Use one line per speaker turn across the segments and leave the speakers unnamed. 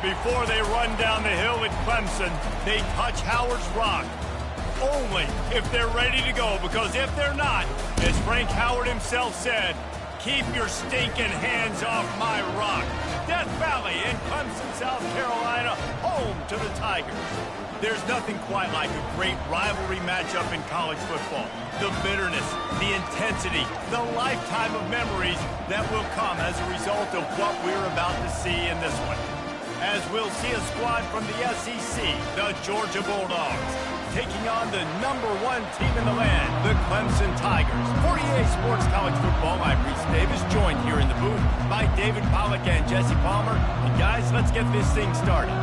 Before they run down the hill at Clemson, they touch Howard's rock. Only if they're ready to go, because if they're not, as Frank Howard himself said, keep your stinking hands off my rock. Death Valley in Clemson, South Carolina, home to the Tigers. There's nothing quite like a great rivalry matchup in college football. The bitterness, the intensity, the lifetime of memories that will come as a result of what we're about to see in this one. As we'll see a squad from the SEC, the Georgia Bulldogs, taking on the #1 team in the land, the Clemson Tigers. For EA Sports College Football, I'm Reese Davis, joined here in the booth by David Pollack and Jesse Palmer. And guys, let's get this thing started.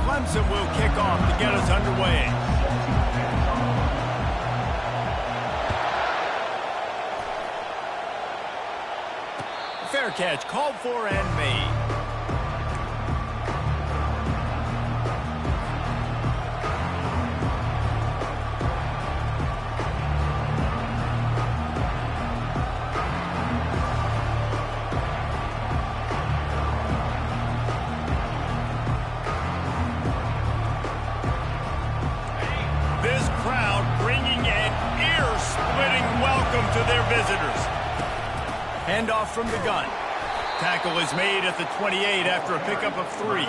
Clemson will kick off to get us underway. Fair catch, called for and made. This crowd bringing an ear-splitting welcome to their visitors. Handoff from the gun. Tackle is made at the 28 after a pickup of 3.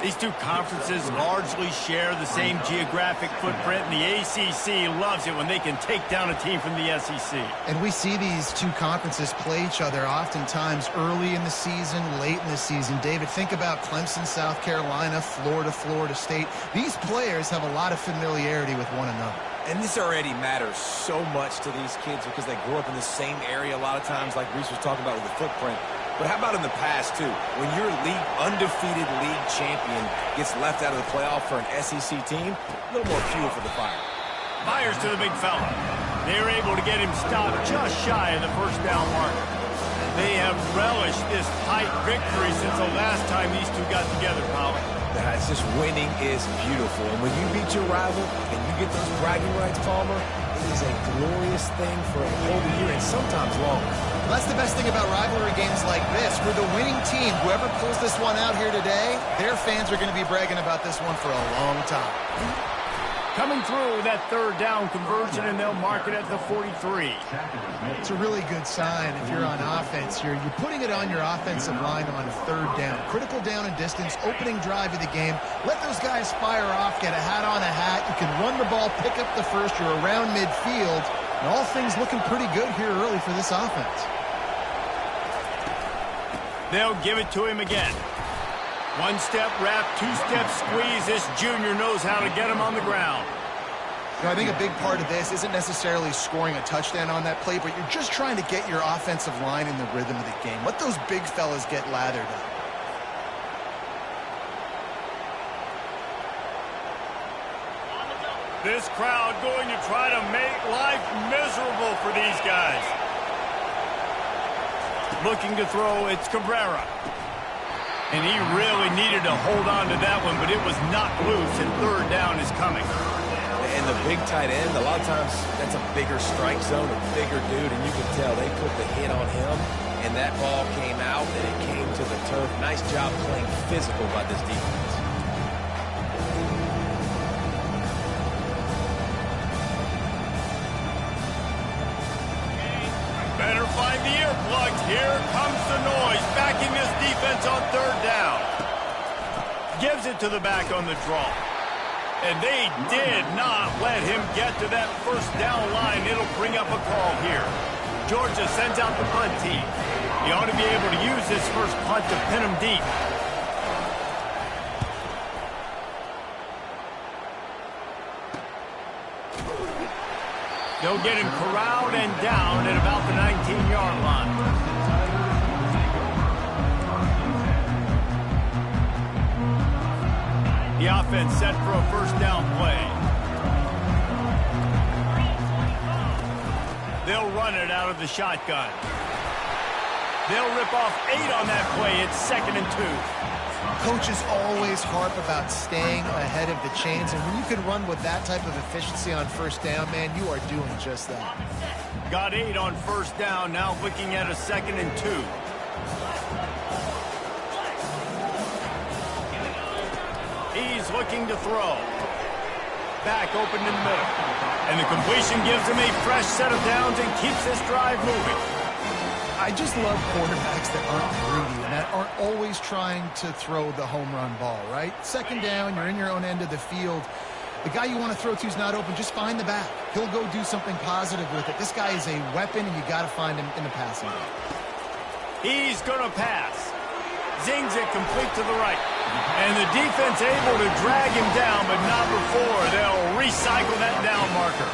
These two conferences largely share the same geographic footprint, and the ACC loves it when they can take down a team from the SEC.
And we see these two conferences play each other oftentimes early in the season, late in the season. David, think about Clemson, South Carolina, Florida, Florida State. These players have a lot of familiarity with one another.
And this already matters so much to these kids because they grew up in the same area a lot of times, like Reese was talking about with the footprint. But how about in the past, too? When your undefeated league champion gets left out of the playoff for an SEC team, a little more fuel for the fire.
Fires to the big fella. They were able to get him stopped just shy of the first down marker. They have relished this tight victory since the last time these two got together, Polly.
It's just winning is beautiful. And when you beat your rival and you get those bragging rights, Palmer, it is a glorious thing for a whole year and sometimes longer.
Well, that's the best thing about rivalry games like this. For the winning team, whoever pulls this one out here today, their fans are going to be bragging about this one for a long time.
Coming through that third down conversion, and they'll mark it at the 43.
It's a really good sign if you're on offense here. You're putting it on your offensive line on third down. Critical down and distance, opening drive of the game. Let those guys fire off, get a hat on a hat. You can run the ball, pick up the first. You're around midfield. And all things looking pretty good here early for this offense.
They'll give it to him again. One-step wrap, two-step squeeze. This junior knows how to get him on the ground.
I think a big part of this isn't necessarily scoring a touchdown on that play, but you're just trying to get your offensive line in the rhythm of the game. Let those big fellas get lathered up.
This crowd going to try to make life miserable for these guys. Looking to throw, it's Cabrera. And he really needed to hold on to that one, but it was knocked loose, and third down is coming.
And the big tight end, a lot of times that's a bigger strike zone, a bigger dude, and you can tell they put the hit on him, and that ball came out, and it came to the turf. Nice job playing physical by this defense.
Better find the earplugs. Here comes the noise. Backing this defense on third down. Gives it to the back on the draw. And they did not let him get to that first down line. It'll bring up a call here. Georgia sends out the punt team. He ought to be able to use this first punt to pin him deep. They'll get him corralled and down at about the 19-yard line. The offense set for a first down play. They'll run it out of the shotgun. They'll rip off 8 on that play. It's 2nd and 2.
Coaches always harp about staying ahead of the chains, and when you can run with that type of efficiency on first down, man, you are doing just that.
Got 8 on first down, now looking at a 2nd and 2. He's looking to throw. Back open in the middle. And the completion gives him a fresh set of downs and keeps this drive moving.
I just love quarterbacks that aren't greedy and that aren't always trying to throw the home run ball, right? 2nd down, you're in your own end of the field. The guy you want to throw to is not open. Just find the back. He'll go do something positive with it. This guy is a weapon, and you got to find him in the passing game.
He's going to pass. Zings it complete to the right. And the defense able to drag him down, but not before they'll recycle that down marker.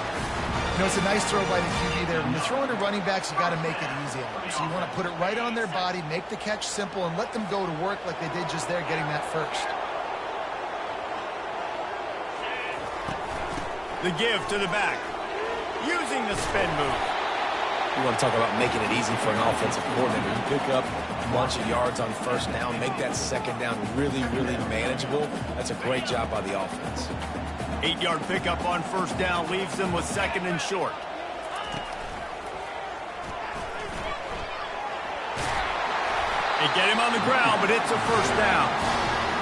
You know, it's a nice throw by the QB there. When you're throwing to running backs, you got to make it easy on them. So you want to put it right on their body, make the catch simple, and let them go to work like they did just there, getting that first.
The give to the back. Using the spin move.
You want to talk about making it easy for an offensive coordinator. You pick up a bunch of yards on first down, make that 2nd down really, really manageable. That's a great job by the offense.
8-yard pickup on first down leaves them with 2nd and short. They get him on the ground, but it's a first down.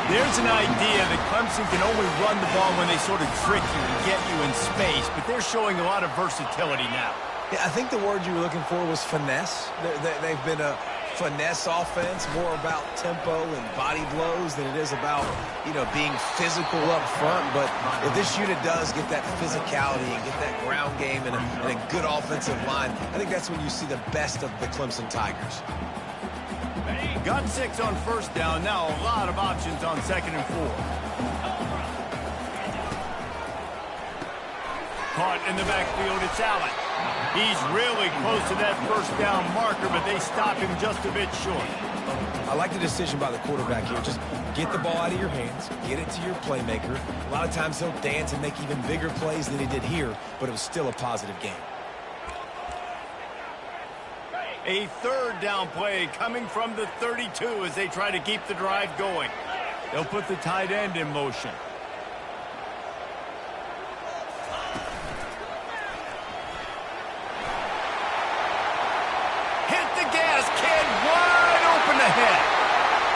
There's an idea that Clemson can only run the ball when they sort of trick you and get you in space, but they're showing a lot of versatility now.
Yeah, I think the word you were looking for was finesse. They've been a finesse offense, more about tempo and body blows than it is about, you know, being physical up front. But if this unit does get that physicality and get that ground game and a good offensive line, I think that's when you see the best of the Clemson Tigers.
Got 6 on first down. Now a lot of options on 2nd and 4. Caught in the backfield, it's Allen. He's really close to that first down marker, but they stop him just a bit short.
I like the decision by the quarterback here. Just get the ball out of your hands, get it to your playmaker. A lot of times he'll dance and make even bigger plays than he did here, but it was still a positive game.
A 3rd down play coming from the 32 as they try to keep the drive going. They'll put the tight end in motion. Hit the gas, kid, wide open ahead.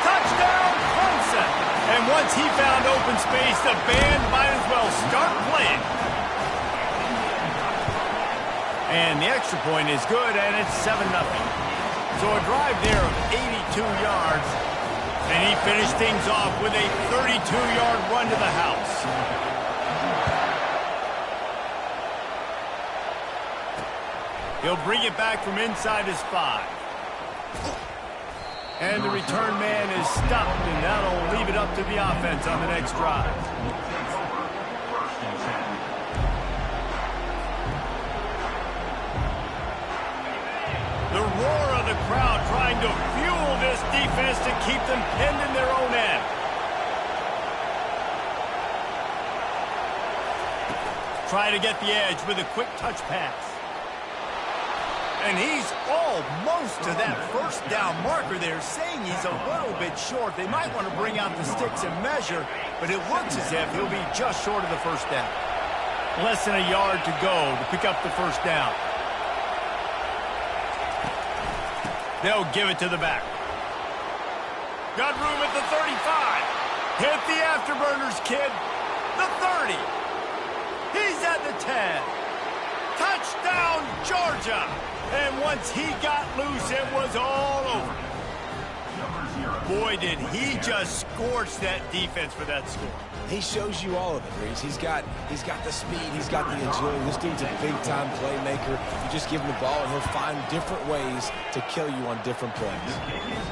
Touchdown, Clemson. And once he found open space, the band might as well start playing. And the extra point is good, and it's 7-0. So a drive there of 82 yards. And he finished things off with a 32-yard run to the house. He'll bring it back from inside his 5. And the return man is stopped, and that'll leave it up to the offense on the next drive. The roar of the crowd trying to fuel this defense to keep them pinned in their own end. Try to get the edge with a quick touch pass. And he's almost to that first down marker there, saying he's a little bit short. They might want to bring out the sticks and measure, but it looks as if he'll be just short of the first down. Less than a yard to go to pick up the first down. They'll give it to the back. Got room at the 35. Hit the afterburners, kid. The 30. He's at the 10. Touchdown, Georgia. And once he got loose, it was all over. Boy, did he just scorch that defense for that score.
He shows you all of it, Reese. He's got the speed, he's got the agility. This dude's a big-time playmaker. You just give him the ball, and he'll find different ways to kill you on different plays.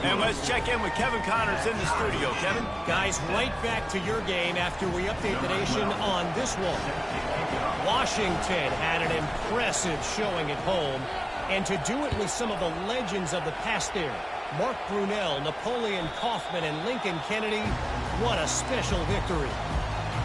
And let's check in with Kevin Connors in the studio. Kevin?
Guys, right back to your game after we update the nation on this one. Washington had an impressive showing at home, and to do it with some of the legends of the past there. Mark Brunell, Napoleon Kaufman, and Lincoln Kennedy. What a special victory.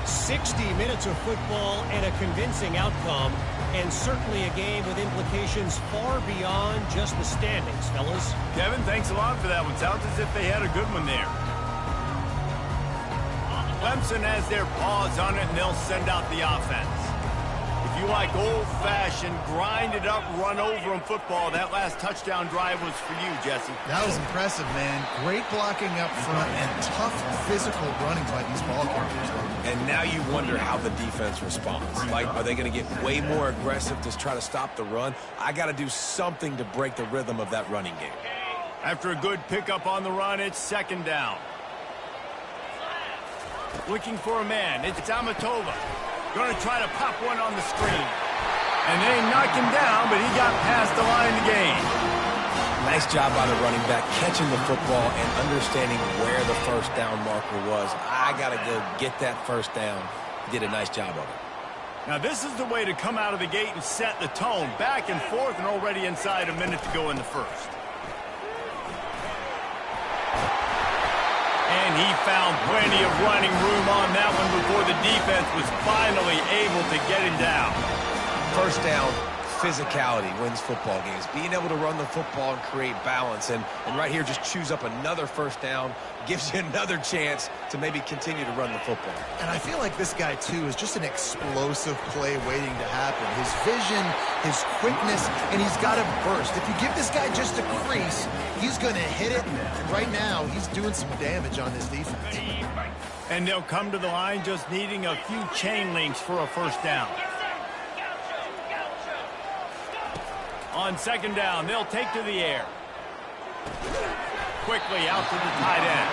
60 minutes of football and a convincing outcome, and certainly a game with implications far beyond just the standings, fellas.
Kevin, thanks a lot for that one. Sounds as if they had a good one there. Clemson has their paws on it, and they'll send out the offense. If you like old-fashioned, grind-it-up, run-over-'em football, that last touchdown drive was for you, Jesse.
That was impressive, man. Great blocking up front and tough physical running by these ball carriers.
And now you wonder how the defense responds. Like, are they going to get way more aggressive to try to stop the run? I got to do something to break the rhythm of that running game.
After a good pickup on the run, it's second down. Looking for a man. It's Amatova. Going to try to pop one on the screen. And they knock him down, but he got past the line of the game.
Nice job by the running back, catching the football and understanding where the first down marker was. I got to go get that first down. He did a nice job of it.
Now, this is the way to come out of the gate and set the tone. Back and forth and already inside a minute to go in the first. And he found plenty of running room on that one before the defense was finally able to get him down.
First down, physicality wins football games. Being able to run the football and create balance. And right here, just choose up another first down, gives you another chance to maybe continue to run the football.
And I feel like this guy, too, is just an explosive play waiting to happen. His vision, his quickness, and he's got a burst. If you give this guy just a crease, he's going to hit it. And right now, he's doing some damage on this defense.
And they'll come to the line just needing a few chain links for a first down. On second down, they'll take to the air. Quickly out to the tight end.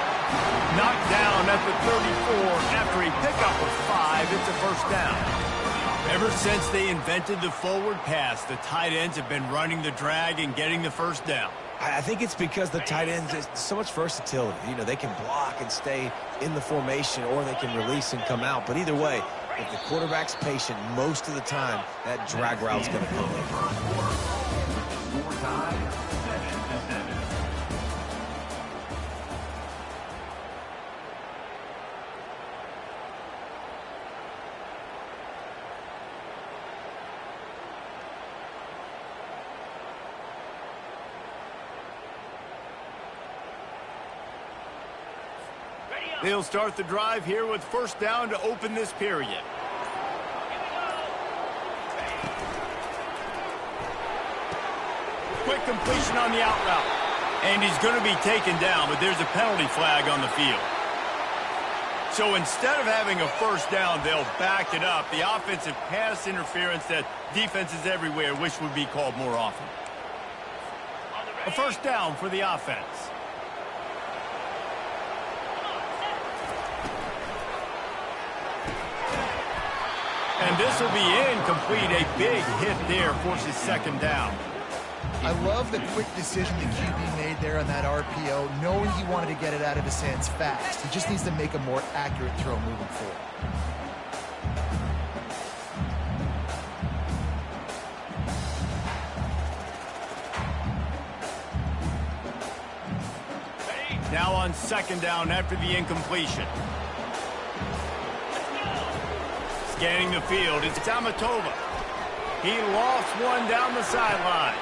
Knocked down at the 34 after a pickup of 5. It's a first down. Ever since they invented the forward pass, the tight ends have been running the drag and getting the first down.
I think it's because the tight ends is so much versatility. You know, they can block and stay in the formation, or they can release and come out. But either way, if the quarterback's patient most of the time, that drag route's going to come in.
They'll start the drive here with first down to open this period. Quick completion on the out route. And he's going to be taken down, but there's a penalty flag on the field. So instead of having a first down, they'll back it up. The offensive pass interference that defenses everywhere wish would be called more often. A first down for the offense. And this will be incomplete. A big hit there forces second down.
I love the quick decision the QB made there on that RPO, knowing he wanted to get it out of his hands fast. He just needs to make a more accurate throw moving forward.
Now on second down after the incompletion. Scanning the field, it's Amatova. He lost one down the sideline.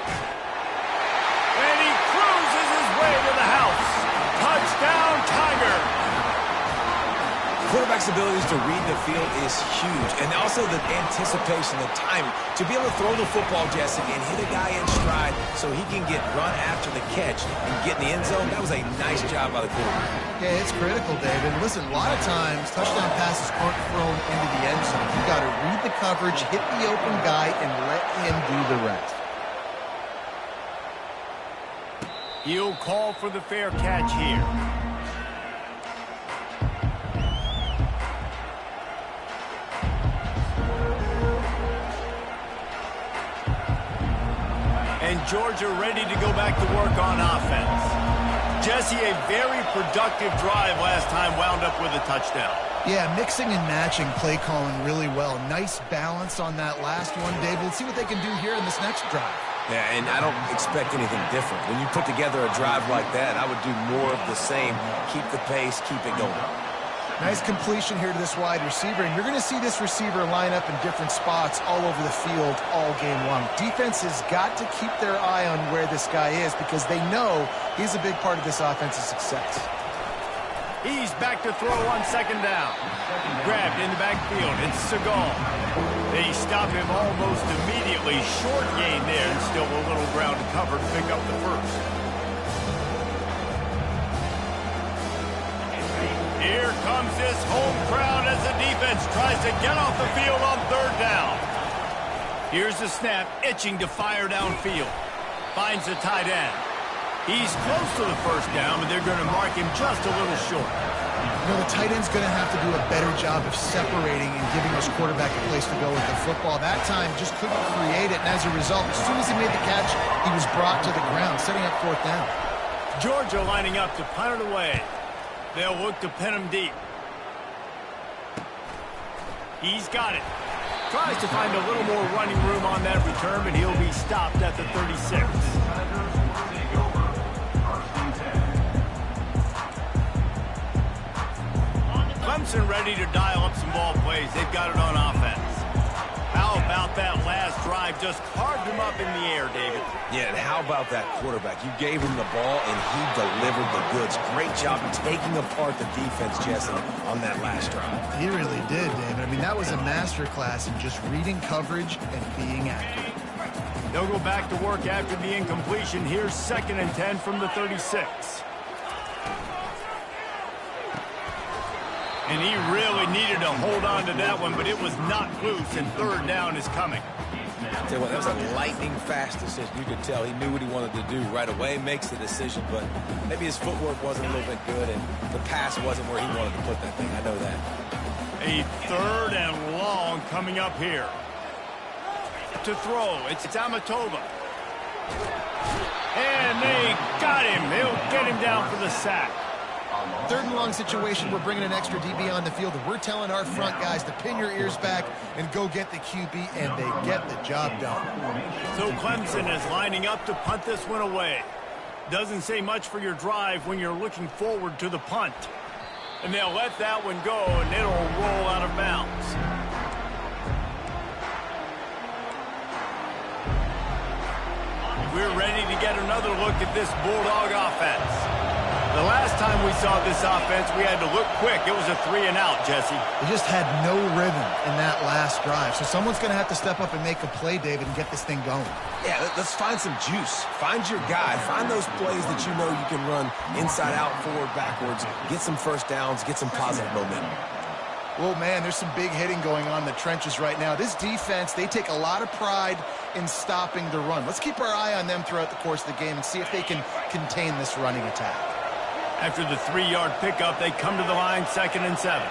And he cruises his way to the house. Touchdown, Tiger.
Quarterback's abilities to read the field is huge. And also the anticipation, the timing. To be able to throw the football, Jesse, and hit a guy in stride so he can get run after the catch and get in the end zone, that was a nice job by the quarterback.
Yeah, it's critical, David. Listen, a lot of times, touchdown passes aren't thrown into the end zone. You got to read the coverage, hit the open guy, and let him do the rest.
He'll call for the fair catch here. And Georgia ready to go back to work on offense. Jesse, a very productive drive last time, wound up with a touchdown.
Yeah, mixing and matching play calling really well. Nice balance on that last one, Dave. We'll see what they can do here in this next drive.
Yeah, and I don't expect anything different. When you put together a drive like that, I would do more of the same. Keep the pace, keep it going.
Nice completion here to this wide receiver, and you're going to see this receiver line up in different spots all over the field all game long. Defense has got to keep their eye on where this guy is because they know he's a big part of this offense's success.
He's back to throw on second down. Grabbed in the backfield. It's Seagal. They stop him almost immediately. Short gain there, and still a little ground to cover to pick up the first. Here comes this home crowd as the defense tries to get off the field on third down. Here's the snap, itching to fire downfield. Finds the tight end. He's close to the first down, but they're going to mark him just a little short.
You know, the tight end's going to have to do a better job of separating and giving his quarterback a place to go with the football. That time just couldn't create it, and as a result, as soon as he made the catch, he was brought to the ground, setting up fourth down.
Georgia lining up to punt it away. They'll look to pin him deep. He's got it. Tries to find a little more running room on that return, but he'll be stopped at the 36. Clemson ready to dial up some ball plays. They've got it on offense. How about that last drive? Just carved him up in the air, David.
Yeah, and how about that quarterback? You gave him the ball, and he delivered the goods. Great job taking apart the defense, Jesse, on that last drive.
He really did, David. I mean, that was a masterclass in just reading coverage and being accurate.
They'll go back to work after the incompletion. Here's 2nd and 10 from the 36. And he really needed to hold on to that one, but it was not loose, and third down is coming.
I'll tell you what, that was a lightning-fast decision. You could tell he knew what he wanted to do right away, makes the decision, but maybe his footwork wasn't a little bit good, and the pass wasn't where he wanted to put that thing. I know that.
A 3rd and long coming up here. To throw, it's Amatova. And they got him. They'll get him down for the sack.
3rd and long situation, we're bringing an extra DB on the field, and we're telling our front guys to pin your ears back and go get the QB, and they get the job done.
So Clemson is lining up to punt this one away. Doesn't say much for your drive when you're looking forward to the punt. And they'll let that one go, and it'll roll out of bounds. We're ready to get another look at this Bulldog offense. The last time we saw this offense, we had to look quick. It was a 3 and out, Jesse.
They just had no rhythm in that last drive. So someone's going to have to step up and make a play, David, and get this thing going.
Yeah, let's find some juice. Find your guy. Find those plays that you know you can run inside out, forward, backwards. Get some first downs. Get some positive momentum.
Well, man, there's some big hitting going on in the trenches right now. This defense, they take a lot of pride in stopping the run. Let's keep our eye on them throughout the course of the game and see if they can contain this running attack.
After the 3-yard pickup, they come to the line, 2nd and 7.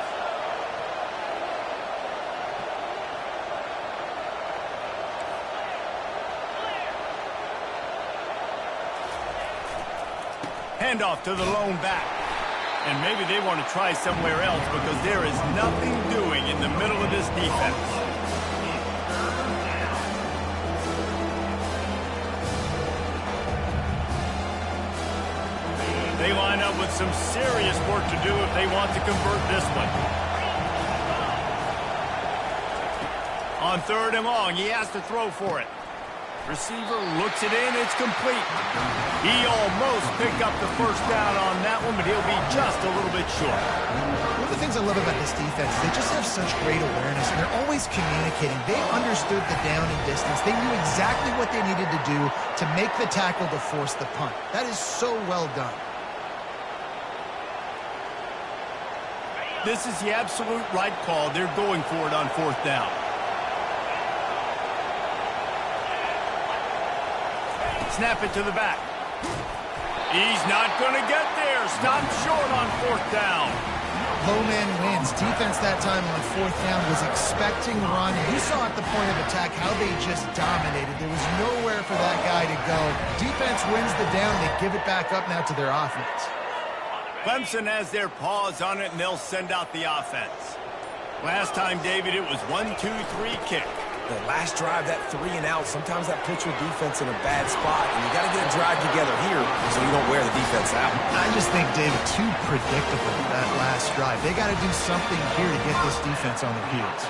Handoff to the lone back. And maybe they want to try somewhere else because there is nothing doing in the middle of this defense. They line up with some serious work to do if they want to convert this one. On 3rd and long, he has to throw for it. Receiver looks it in, it's complete. He almost picked up the first down on that one, but he'll be just a little bit short.
One of the things I love about this defense, they just have such great awareness, and they're always communicating. They understood the down and distance. They knew exactly what they needed to do to make the tackle to force the punt. That is so well done.
This is the absolute right call. They're going for it on 4th down. Snap it to the back. He's not going to get there. Stopped short on 4th down.
Low man wins. Defense that time on 4th down was expecting run. And you saw at the point of attack how they just dominated. There was nowhere for that guy to go. Defense wins the down. They give it back up now to their offense.
Clemson has their paws on it, and they'll send out the offense. Last time, David, it was 1-2-3 kick.
The last drive, that 3 and out, sometimes that puts your defense in a bad spot, and you got to get a drive together here so you don't wear the defense out.
I just think, David, too predictable, that last drive. They got to do something here to get this defense on their heels.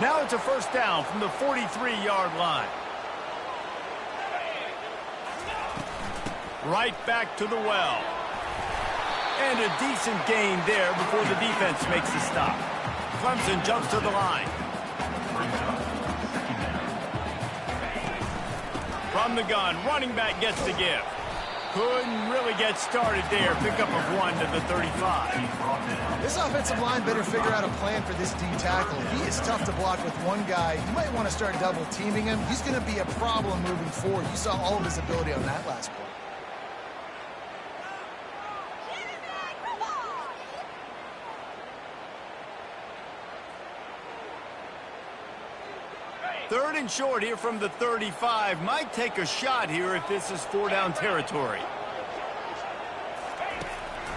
Now it's a 1st down from the 43-yard line. Right back to the well. And a decent gain there before the defense makes the stop. Clemson jumps to the line. From the gun, running back gets the give. Couldn't really get started there. Pickup of 1 to the 35.
This offensive line better figure out a plan for this D tackle. He is tough to block with one guy. You might want to start double teaming him. He's going to be a problem moving forward. You saw all of his ability on that last play.
Third and short here from the 35. Might take a shot here if this is 4-down territory.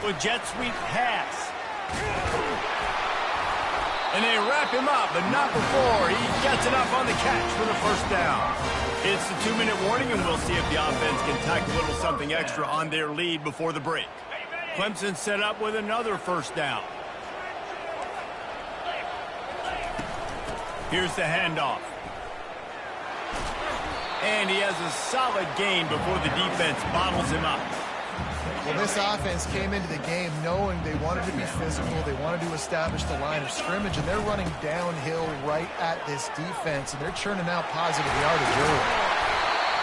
With jet sweep pass. And they wrap him up, but not before he gets enough on the catch for the first down. It's the 2-minute warning, and we'll see if the offense can tack a little something extra on their lead before the break. Clemson set up with another first down. Here's the handoff. And he has a solid gain before the defense bottles him up.
Well, this offense came into the game knowing they wanted to be physical. They wanted to establish the line of scrimmage, and they're running downhill right at this defense, and they're churning out positive yardage early.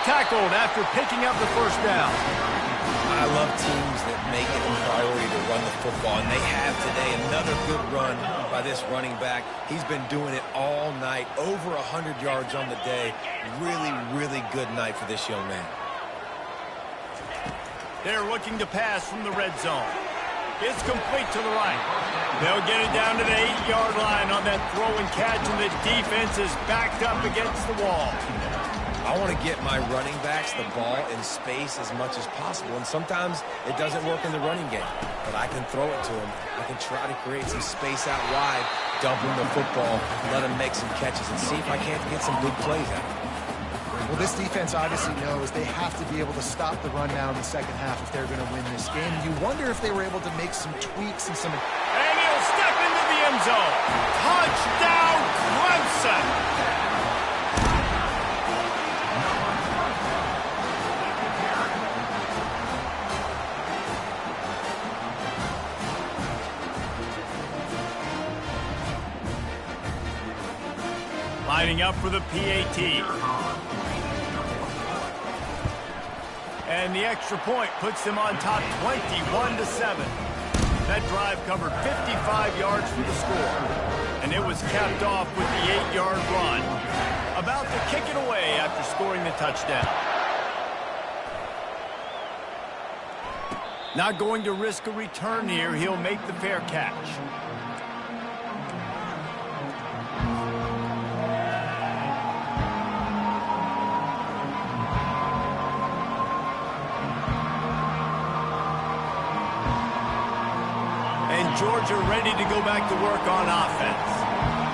Tackled after picking up the first down.
I love teams that make it a priority to run the football, and they have today. Another good run by this running back. He's been doing it all night, over 100 yards on the day. Really, really good night for this young man.
They're looking to pass from the red zone. It's complete to the right. They'll get it down to the 8-yard line on that throw and catch, and the defense is backed up against the wall.
I want to get my running backs the ball in space as much as possible, and sometimes it doesn't work in the running game, but I can throw it to them. I can try to create some space out wide, dump them the football, let them make some catches, and see if I can't get some big plays out of it.
Well, this defense obviously knows they have to be able to stop the run now in the second half if they're going to win this game. You wonder if they were able to make some tweaks and some...
And he'll step into the end zone. Touchdown, Clemson! Lining up for the PAT. And the extra point puts them on top 21-7. That drive covered 55 yards for the score. And it was capped off with the 8-yard run. About to kick it away after scoring the touchdown. Not going to risk a return here. He'll make the fair catch. Georgia ready to go back to work on offense.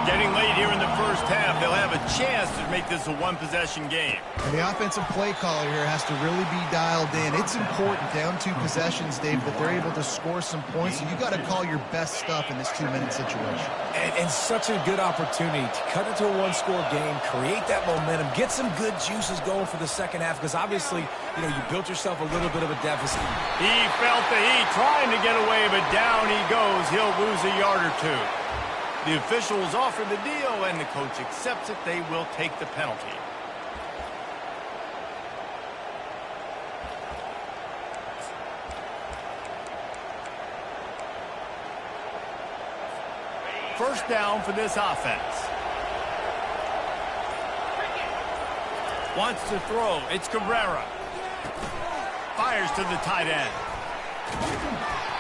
Getting late here in the first half, they'll have a chance to make this a one-possession game.
And the offensive play caller here has to really be dialed in. It's important, down 2 possessions, Dave, that they're able to score some points. So you got to call your best stuff in this 2-minute situation.
And such a good opportunity to cut it to a one-score game, create that momentum, get some good juices going for the second half, because obviously, you know, you built yourself a little bit of a deficit.
He felt the heat, trying to get away, but down he goes. He'll lose a yard or 2. The officials offer the deal, and the coach accepts it. They will take the penalty. First down for this offense. Wants to throw. It's Cabrera. Fires to the tight end.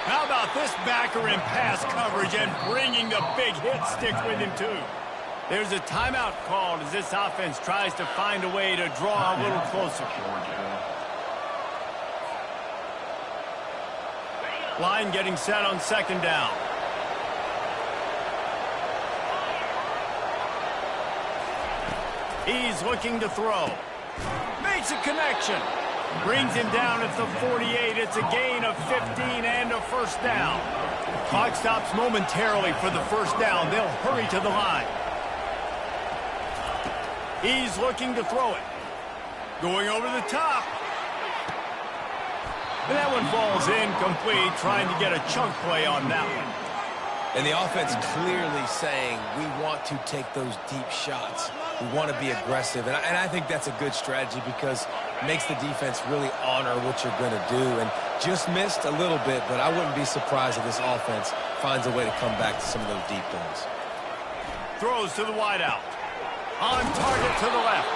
How about this backer in pass coverage and bringing the big hit stick with him, too? There's a timeout called as this offense tries to find a way to draw a little closer. Line getting set on second down. He's looking to throw. Makes a connection. Brings him down at the 48. It's a gain of 15 and a first down. Clock stops momentarily for the first down. They'll hurry to the line. He's looking to throw it. Going over the top. And that one falls incomplete, trying to get a chunk play on that one.
And the offense clearly saying, we want to take those deep shots. We want to be aggressive. And I think that's a good strategy because it makes the defense really honor what you're going to do. And just missed a little bit, but I wouldn't be surprised if this offense finds a way to come back to some of those deep things.
Throws to the wideout. On target to the left.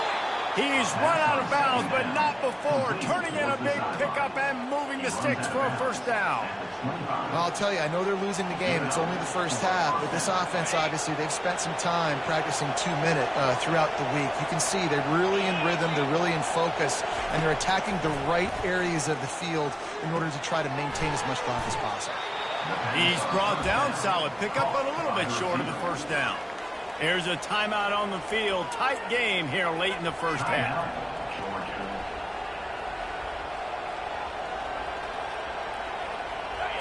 He's run out of bounds, but not before. Turning in a big pickup and moving the sticks for a first down.
Well, I'll tell you, I know they're losing the game. It's only the first half, but this offense, obviously, they've spent some time practicing 2-minute throughout the week. You can see they're really in rhythm, they're really in focus, and they're attacking the right areas of the field in order to try to maintain as much clock as possible.
He's brought down, solid pickup, but a little bit short of the first down. There's a timeout on the field. Tight game here late in the first half.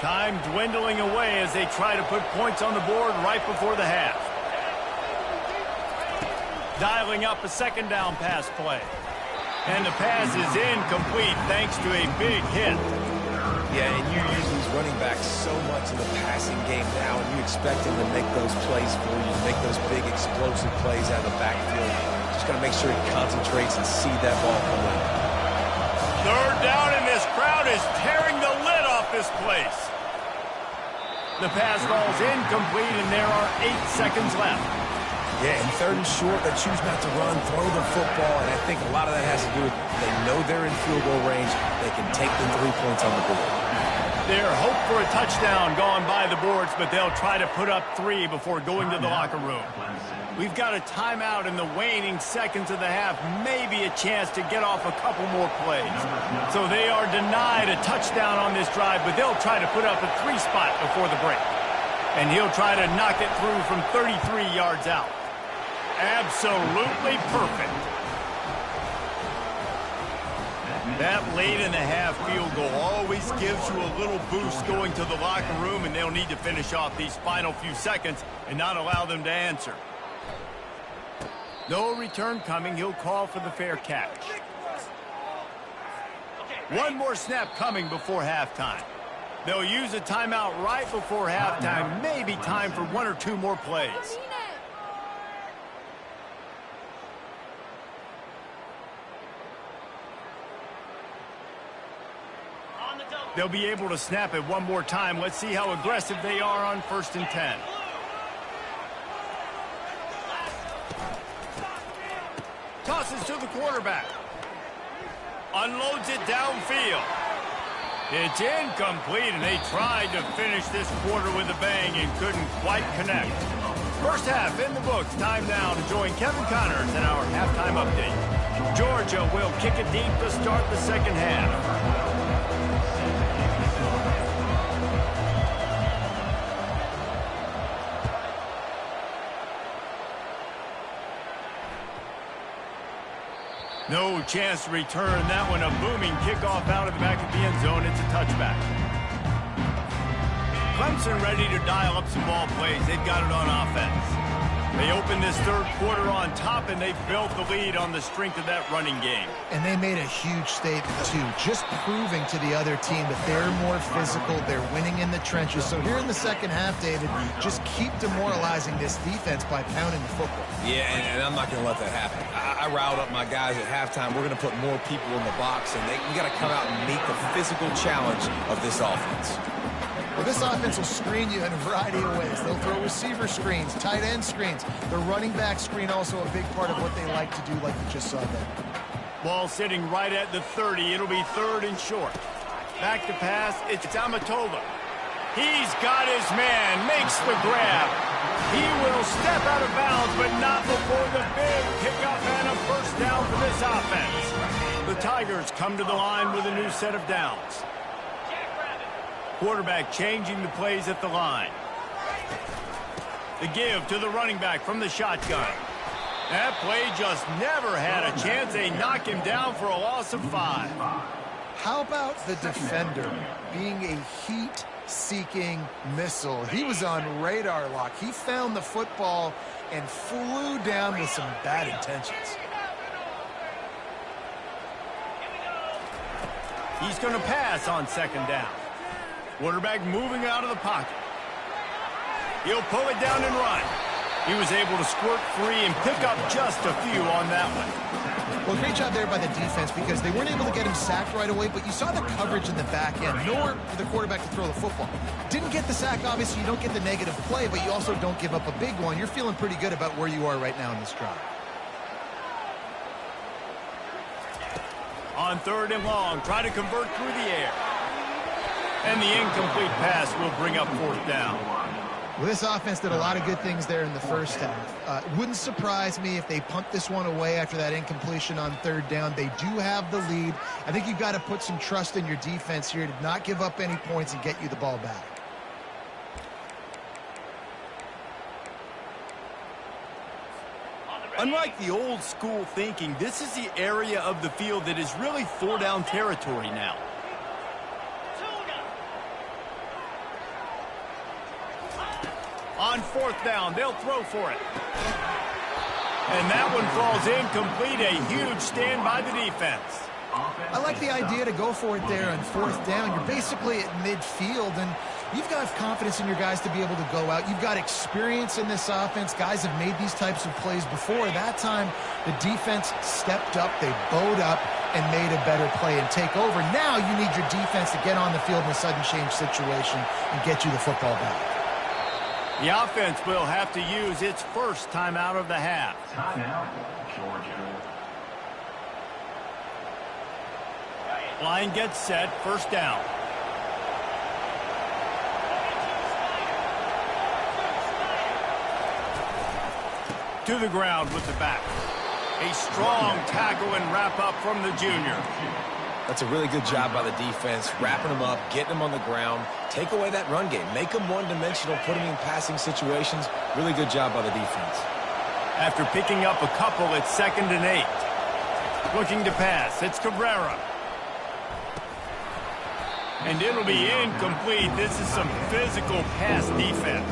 Time dwindling away as they try to put points on the board right before the half. Dialing up a second down pass play. And the pass is incomplete thanks to a big hit.
Yeah, and you use these running backs so much in the passing game now, and you expect them to make those plays for you, to make those big explosive plays out of the backfield. Just got to make sure he concentrates and see that ball come in.
Third down, and this crowd is tearing the lid off this place. The pass falls incomplete, and there are 8 seconds left.
Yeah, and third and short, they choose not to run, throw the football, and I think a lot of that has to do with they know they're in field goal range. They can take the 3 points on the board.
Their hope for a touchdown gone by the boards, but they'll try to put up 3 before going to the locker room. We've got a timeout in the waning seconds of the half, maybe a chance to get off a couple more plays. So they are denied a touchdown on this drive, but they'll try to put up a 3 spot before the break. And he'll try to knock it through from 33 yards out. Absolutely perfect. That late in the half field goal always gives you a little boost going to the locker room, and they'll need to finish off these final few seconds and not allow them to answer. No return coming. He'll call for the fair catch. One more snap coming before halftime. They'll use a timeout right before halftime. Maybe time for 1 or 2 more plays. They'll be able to snap it one more time. Let's see how aggressive they are on 1st and 10. Tosses to the quarterback. Unloads it downfield. It's incomplete, and they tried to finish this quarter with a bang and couldn't quite connect. First half in the books. Time now to join Kevin Connors in our halftime update. Georgia will kick it deep to start the second half. No chance to return that one. A booming kickoff out of the back of the end zone. It's a touchback. Clemson ready to dial up some ball plays. They've got it on offense. They opened this third quarter on top, and they built the lead on the strength of that running game.
And they made a huge statement, too, just proving to the other team that they're more physical, they're winning in the trenches. So here in the second half, David, just keep demoralizing this defense by pounding the football.
Yeah, and I'm not going to let that happen. I riled up my guys at halftime. We're going to put more people in the box, and we got to come out and meet the physical challenge of this offense.
Well, this offense will screen you in a variety of ways. They'll throw receiver screens, tight end screens. The running back screen also a big part of what they like to do, like you just saw there.
Ball sitting right at the 30. It'll be 3rd and short. Back to pass. It's Amatola. He's got his man. Makes the grab. He will step out of bounds, but not before the big pickup and a first down for this offense. The Tigers come to the line with a new set of downs. Quarterback changing the plays at the line. The give to the running back from the shotgun. That play just never had a chance. They knock him down for a loss of 5.
How about the defender being a heat-seeking missile? He was on radar lock. He found the football and flew down with some bad intentions.
He's going to pass on second down. Quarterback moving out of the pocket. He'll pull it down and run. He was able to squirt free and pick up just a few on that one.
Well, great job there by the defense because they weren't able to get him sacked right away, but you saw the coverage in the back end. Nowhere for the quarterback to throw the football. Didn't get the sack, obviously. You don't get the negative play, but you also don't give up a big one. You're feeling pretty good about where you are right now in this drive.
On third and long, try to convert through the air. And the incomplete pass will bring up fourth down.
Well, this offense did a lot of good things there in the first half. Wouldn't surprise me if they punt this one away after that incompletion on third down. They do have the lead. I think you've got to put some trust in your defense here to not give up any points and get you the ball back.
Unlike the old school thinking, this is the area of the field that is really four-down territory now. On fourth down, they'll throw for it. And that one falls incomplete. A huge stand by the defense.
I like the idea to go for it there on fourth down. You're basically at midfield, and you've got confidence in your guys to be able to go out. You've got experience in this offense. Guys have made these types of plays before. That time, the defense stepped up. They bowed up and made a better play and take over. Now you need your defense to get on the field in a sudden change situation and get you the football back.
The offense will have to use its first timeout of the half.
Timeout, Georgia.
Line gets set, first down. To the ground with the back. A strong tackle and wrap up from the junior.
That's a really good job by the defense, wrapping them up, getting them on the ground, take away that run game, make them one-dimensional, put them in passing situations. Really good job by the defense.
After picking up a couple, it's 2nd and 8. Looking to pass, it's Cabrera. And it'll be incomplete. This is some physical pass defense.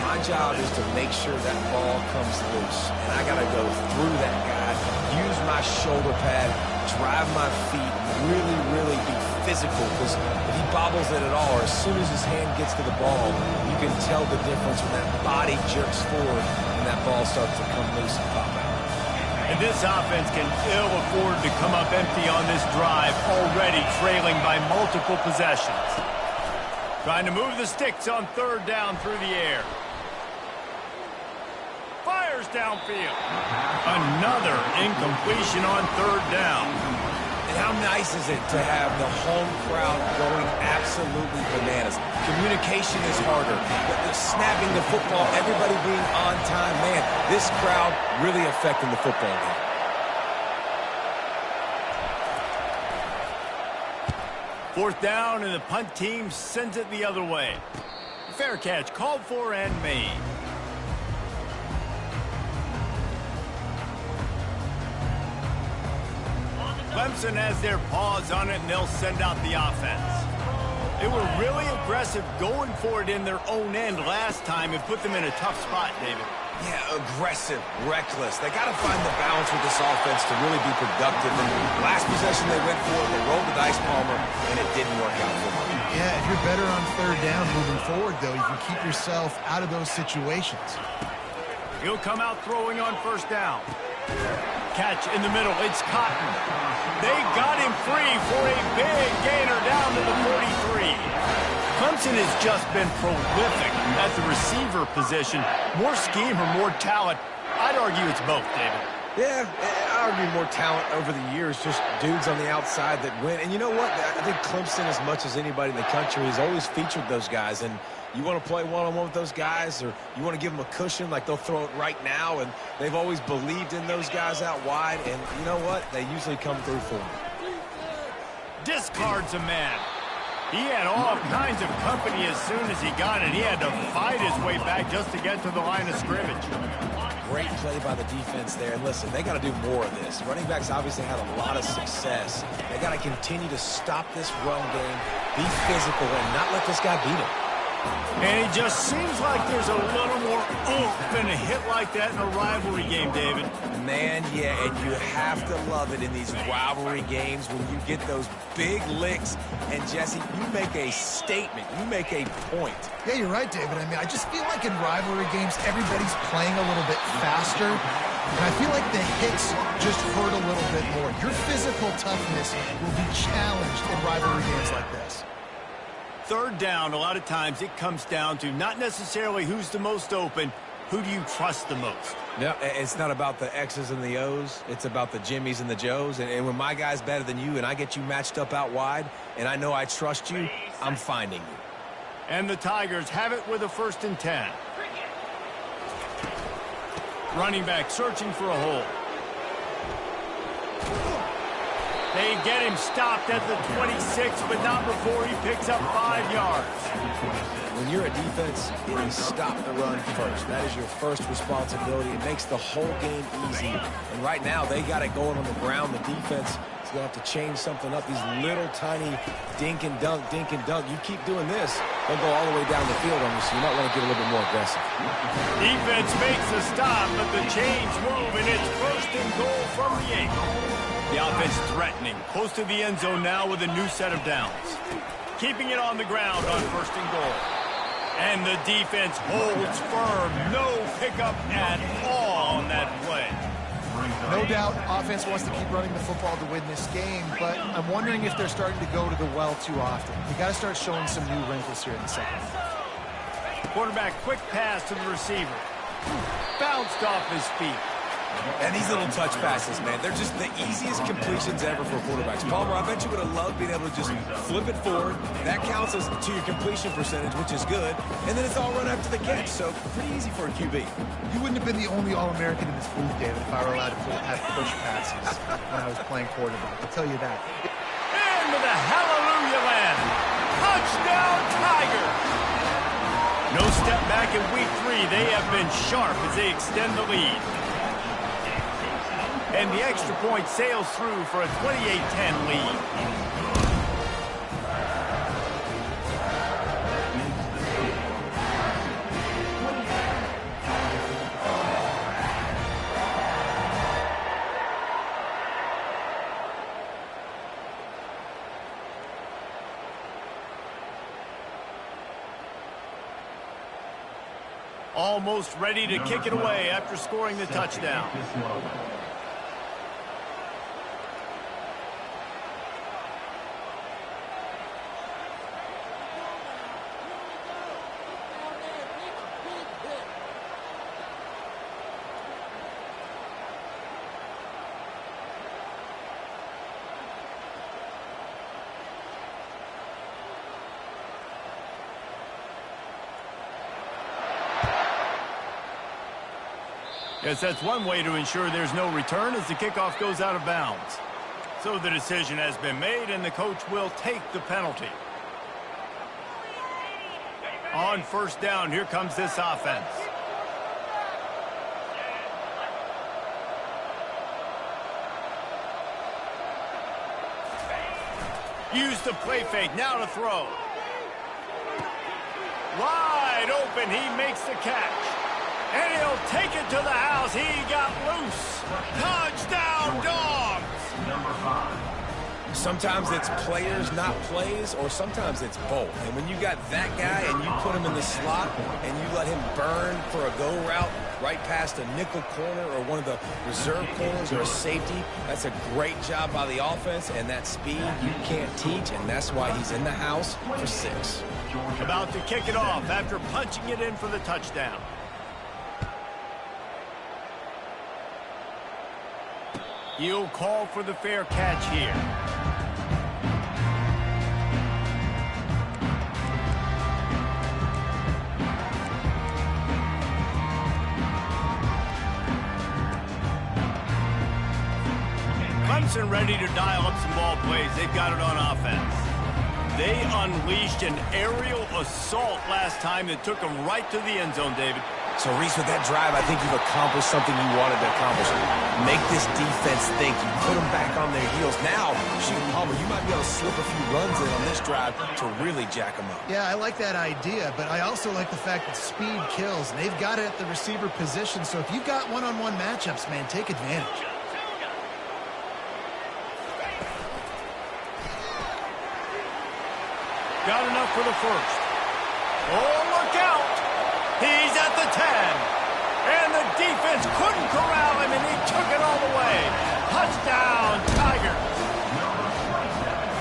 My job is to make sure that ball comes loose, and I got to go through that guy, use my shoulder pad, drive my feet, really be physical, because if he bobbles it at all, or as soon as his hand gets to the ball, you can tell the difference when that body jerks forward and that ball starts to come loose and pop out.
And this offense can ill afford to come up empty on this drive, already trailing by multiple possessions. Trying to move the sticks on third down through the air. Fires downfield. Another incompletion on third down.
And how nice is it to have the home crowd going absolutely bananas? Communication is harder. The snapping the football, everybody being on time. Man, this crowd really affecting the football game.
Fourth down, and the punt team sends it the other way. Fair catch called for and made. Clemson has their paws on it, and they'll send out the offense. They were really aggressive going for it in their own end last time and put them in a tough spot, David.
Yeah, aggressive, reckless. They got to find the balance with this offense to really be productive. And last possession they went for, they rolled the dice, Palmer, and it didn't work out for them.
Yeah, if you're better on third down moving forward, though, you can keep yourself out of those situations.
He'll come out throwing on first down. Catch in the middle. It's Cotton. They got him free for a big gainer down to the 43. Clemson has just been prolific at the receiver position. More scheme or more talent? I'd argue it's both, David.
Yeah, I argue more talent over the years, just dudes on the outside that win. And you know what? I think Clemson, as much as anybody in the country, has always featured those guys. And you want to play one-on-one with those guys, or you want to give them a cushion, like they'll throw it right now. And they've always believed in those guys out wide. And you know what? They usually come through for them.
Discards a man. He had all kinds of company as soon as he got it. He had to fight his way back just to get to the line of scrimmage.
Great play by the defense there. And listen, they got to do more of this. Running backs obviously had a lot of success. They got to continue to stop this run game, be physical, and not let this guy beat him.
And it just seems like there's a little more oomph in hit like that in a rivalry game, David.
Man, yeah, and you have to love it in these rivalry games when you get those big licks. And, Jesse, you make a statement. You make a point.
Yeah, you're right, David. I mean, I just feel like in rivalry games, everybody's playing a little bit faster. And I feel like the hits just hurt a little bit more. Your physical toughness will be challenged in rivalry games like this.
Third down, a lot of times it comes down to not necessarily who's the most open, who do you trust the most?
No, it's not about the X's and the O's. It's about the Jimmys and the Joes. And when my guy's better than you and I get you matched up out wide and I know I trust you, I'm finding you.
And the Tigers have it with a 1st and 10. Running back searching for a hole. They get him stopped at the 26, but not before he picks up 5 yards.
When you're a defense, it is stop the run first. That is your first responsibility. It makes the whole game easy. And right now, they got it going on the ground. The defense is going to have to change something up. These little tiny dink and dunk, dink and dunk. You keep doing this, they'll go all the way down the field on you, so you might want to get a little bit more aggressive.
Defense makes the stop, but the chains move, and it's 1st and goal from the 8. The offense threatening, close to the end zone now with a new set of downs. Keeping it on the ground on 1st and goal. And the defense holds firm. No pickup at all on that play.
No doubt offense wants to keep running the football to win this game, but I'm wondering if they're starting to go to the well too often. You got to start showing some new wrinkles here in the second.
Quarterback quick pass to the receiver. Bounced off his feet.
And these little touch passes, man, they're just the easiest completions ever for quarterbacks. Palmer, I bet you would have loved being able to just flip it forward. That counts as to your completion percentage, which is good. And then it's all run after the catch, so pretty easy for a QB.
You wouldn't have been the only All-American in this booth, David, if I were allowed to have push passes when I was playing quarterback. I'll tell you that.
Into the hallelujah land. Touchdown, Tigers! No step back in week 3. They have been sharp as they extend the lead. And the extra point sails through for a 28-10 lead. Almost ready to kick it away after scoring the touchdown. Yes, that's one way to ensure there's no return as the kickoff goes out of bounds. So the decision has been made, and the coach will take the penalty. On 1st down, here comes this offense. Use the play fake, now to throw. Wide open, he makes the catch. And he'll take it to the house. He got loose. Touchdown, Dogs!
Number 5.
Sometimes it's players, not plays, or sometimes it's both. And when you got that guy and you put him in the slot and you let him burn for a go route right past a nickel corner or one of the reserve corners or a safety, that's a great job by the offense, and that speed you can't teach, and that's why he's in the house for 6.
About to kick it off after punching it in for the touchdown. He'll call for the fair catch here. Clemson ready to dial up some ball plays. They've got it on offense. They unleashed an aerial assault last time that took them right to the end zone, David.
So, Reese, with that drive, I think you've accomplished something you wanted to accomplish. Make this defense think. You put them back on their heels. Now, shoot, Palmer, you might be able to slip a few runs in on this drive to really jack them up.
Yeah, I like that idea, but I also like the fact that speed kills. And they've got it at the receiver position, so if you've got one-on-one matchups, man, take advantage.
Got enough for the first. Oh, look out! He's at the 10. And the defense couldn't corral him, and he took it all the way. Touchdown, Tigers.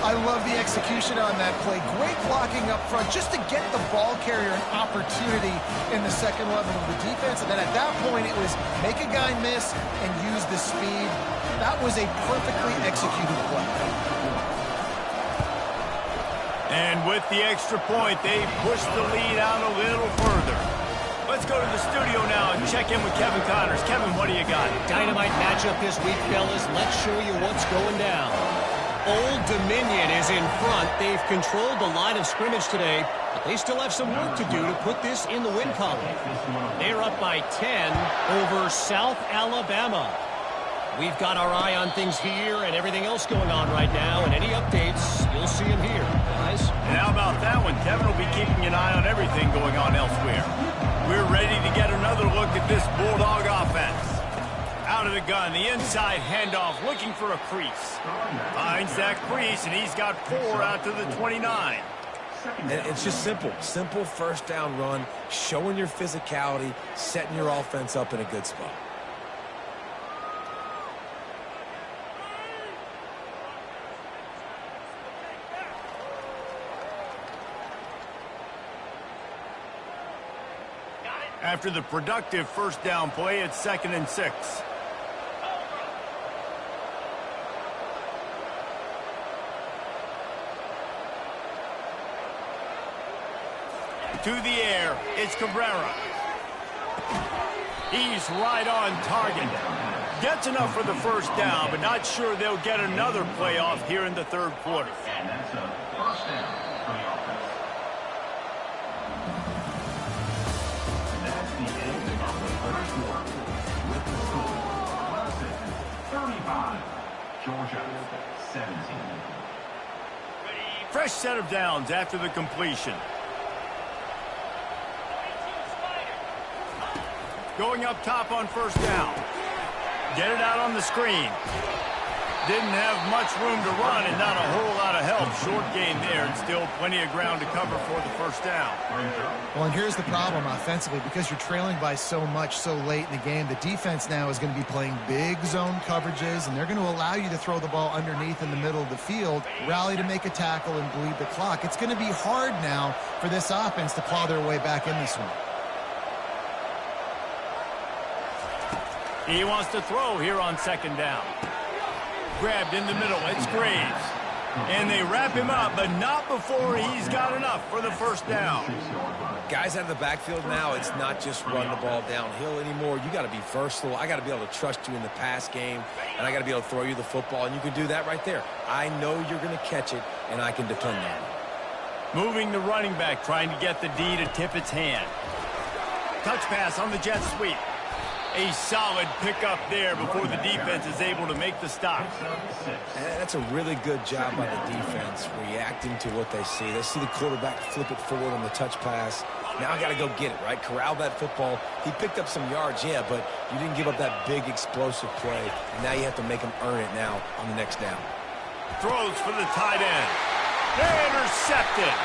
I love the execution on that play. Great blocking up front just to get the ball carrier an opportunity in the second level of the defense. And then at that point, it was make a guy miss and use the speed. That was a perfectly executed play.
And with the extra point, they push the lead out a little further. Let's go to the studio now and check in with Kevin Connors. Kevin, what do you got?
Dynamite matchup this week, fellas. Let's show you what's going down. Old Dominion is in front. They've controlled the line of scrimmage today, but they still have some work to do to put this in the win column. They're up by 10 over South Alabama. We've got our eye on things here and everything else going on right now, and any updates, you'll see them here, guys.
And how about that one? Kevin will be keeping an eye on everything going on elsewhere. We're ready to get another look at this Bulldog offense. Out of the gun, the inside handoff, looking for a crease. Finds that crease, and he's got 4 out to the 29.
And it's just simple. Simple first down run, showing your physicality, setting your offense up in a good spot.
After the productive first down play, it's 2nd and 6. To the air, it's Cabrera. He's right on target. Gets enough for the first down, but not sure they'll get another playoff here in the third quarter.
And that's a first down for the offense. That's the end of the first quarter. With the score, Clemson 35, Georgia 17.
Fresh set of downs after the completion. Going up top on first down. Get it out on the screen. Didn't have much room to run and not a whole lot of help. Short gain there and still plenty of ground to cover for the first down.
Well, and here's the problem offensively. Because you're trailing by so much so late in the game, the defense now is going to be playing big zone coverages, and they're going to allow you to throw the ball underneath in the middle of the field, rally to make a tackle, and bleed the clock. It's going to be hard now for this offense to claw their way back in this one.
He wants to throw here on second down. Grabbed in the middle. It's Graves. And they wrap him up, but not before he's got enough for the first down.
Guys out of the backfield now, it's not just run the ball downhill anymore. You got to be versatile. I got to be able to trust you in the pass game, and I got to be able to throw you the football, and you can do that right there. I know you're going to catch it, and I can depend on it.
Moving the running back, trying to get the D to tip its hand. Touch pass on the jet sweep. A solid pickup there before the defense is able to make the stop.
And that's a really good job by the defense, reacting to what they see. They see the quarterback flip it forward on the touch pass. Now I got to go get it, right? Corral that football. He picked up some yards, yeah, but you didn't give up that big explosive play. And now you have to make him earn it now on the next down.
Throws for the tight end. Intercepted.